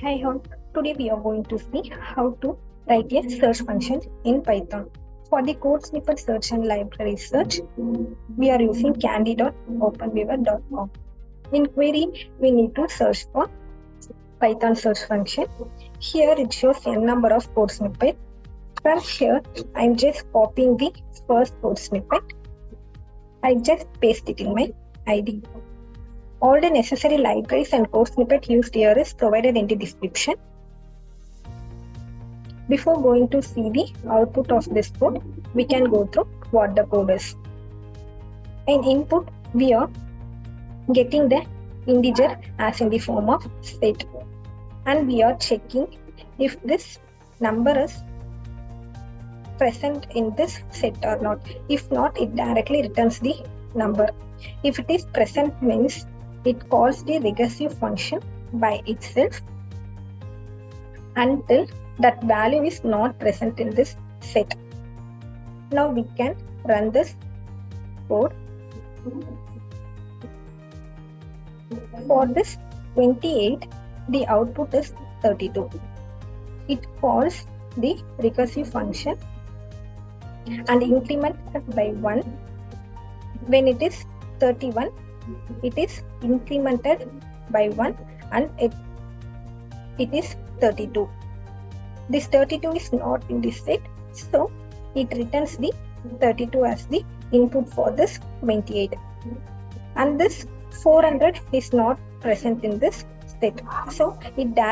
Hi all. Today we are going to see how to write a search function in Python. For the code snippet search and library search, we are using kandi.openweaver.com. In query, we need to search for Python search function. Here it shows n number of code snippets. From here, I'm just copying the first code snippet. I just paste it in my ID. All the necessary libraries and code snippet used here is provided in the description. Before going to see the output of this code, we can go through what the code is. In input, we are getting the integer as in the form of set, and we are checking if this number is present in this set or not. If not, it directly returns the number. If it is present, means it calls the recursive function by itself until that value is not present in this set. Now we can run this code. For this 28, the output is 32. It calls the recursive function and increment by 1. When it is 31, it is incremented by 1 and it is 32. This 32 is not in this set, so it returns the 32 as the input for this 28. And this 400 is not present in this set, so it directly